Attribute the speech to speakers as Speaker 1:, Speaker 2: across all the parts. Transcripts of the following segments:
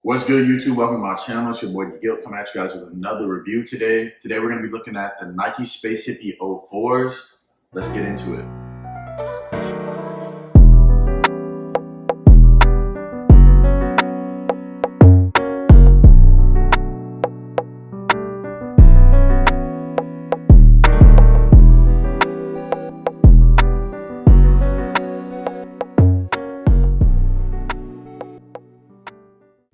Speaker 1: What's good, YouTube? Welcome to my channel. It's your boy Guilt coming at you guys with another review today. Today we're going to be looking at the Nike Space Hippie 04s. Let's get into it.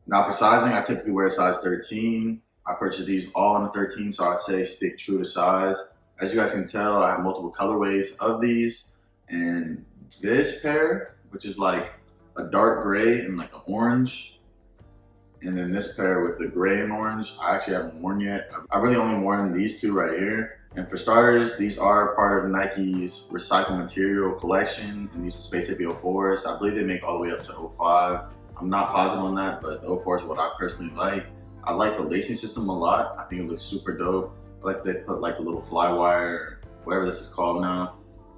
Speaker 1: Now for sizing, I typically wear a size 13. I purchased these all in a 13, so I'd say stick true to size. As you guys can tell, I have multiple colorways of these. And this pair, which is like a dark gray and like an orange. And then this pair with the gray and orange, I actually haven't worn yet. I've really only worn these two right here. And for starters, these are part of Nike's recycled material collection, and these are Space Hippie 04s. I believe they make all the way up to 05. I'm not positive on that, but the 04 is what I personally like. I like the lacing system a lot. I think it looks super dope. I like they put like the little fly wire, whatever this is called now.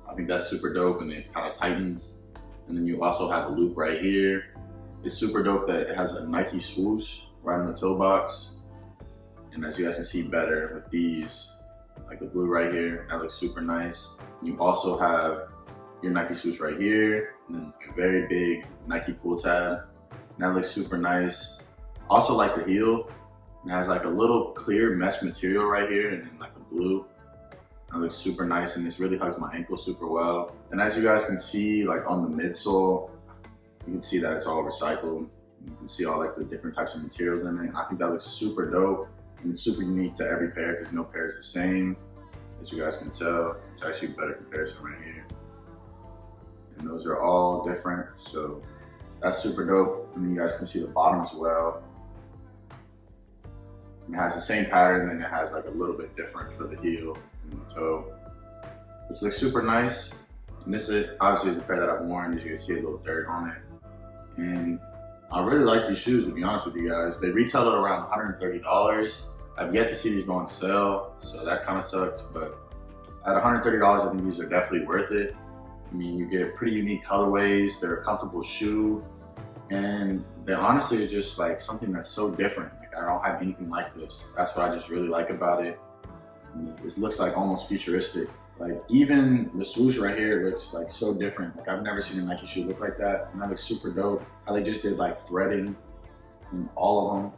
Speaker 1: I think that's super dope, and it kind of tightens. And then you also have a loop right here. It's super dope that it has a Nike swoosh right in the toe box. And as you guys can see better with these, like the blue right here, that looks super nice. You also have your Nike swoosh right here, and then a very big Nike pull tab. And that looks super nice. Also like the heel. It has like a little clear mesh material right here and then like a blue. That looks super nice, and this really hugs my ankle super well. And as you guys can see, like on the midsole, you can see that it's all recycled. You can see all like the different types of materials in it. And I think that looks super dope and it's super unique to every pair because no pair is the same. As you guys can tell, it's actually a better comparison right here. And those are all different, so that's super dope. And then you guys can see the bottom as well. And it has the same pattern, and it has like a little bit different for the heel and the toe, which looks super nice. And this is obviously is a pair that I've worn. As you can see, a little dirt on it. And I really like these shoes, to be honest with you guys. They retail at around $130. I've yet to see these go on sale, so that kind of sucks. But at $130, I think these are definitely worth it. I mean, you get pretty unique colorways, they're a comfortable shoe, and they honestly are just like something that's so different. Like I don't have anything like this. That's what I just really like about it. And this looks like almost futuristic. Like even the swoosh right here looks like so different. Like I've never seen a Nike shoe look like that, and that looks super dope. How they just did like threading in all of them.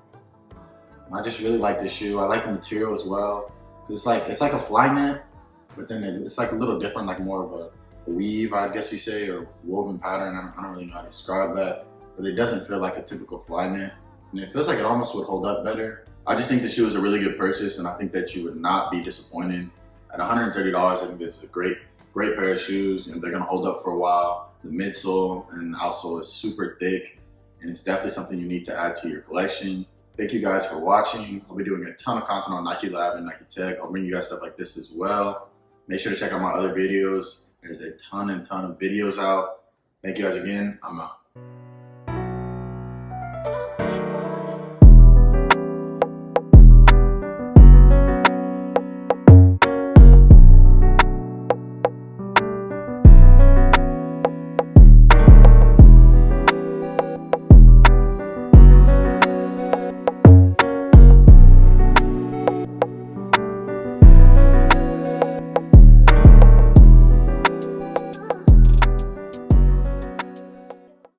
Speaker 1: And I just really like this shoe. I like the material as well. Cause it's like a fly net, but then it's like a little different, like more of a weave, I guess you say, or woven pattern. I don't really know how to describe that, but it doesn't feel like a typical fly net, and it feels like it almost would hold up better. I just think the shoe is a really good purchase, and I think that you would not be disappointed. At $130, I think this is a great pair of shoes, and they're gonna hold up for a while. The midsole and the outsole is super thick, and it's definitely something you need to add to your collection. Thank you guys for watching. I'll be doing a ton of content on Nike Lab and Nike Tech. I'll bring you guys stuff like this as well. Make sure to check out my other videos. There's a ton of videos out. Thank you guys again. I'm out.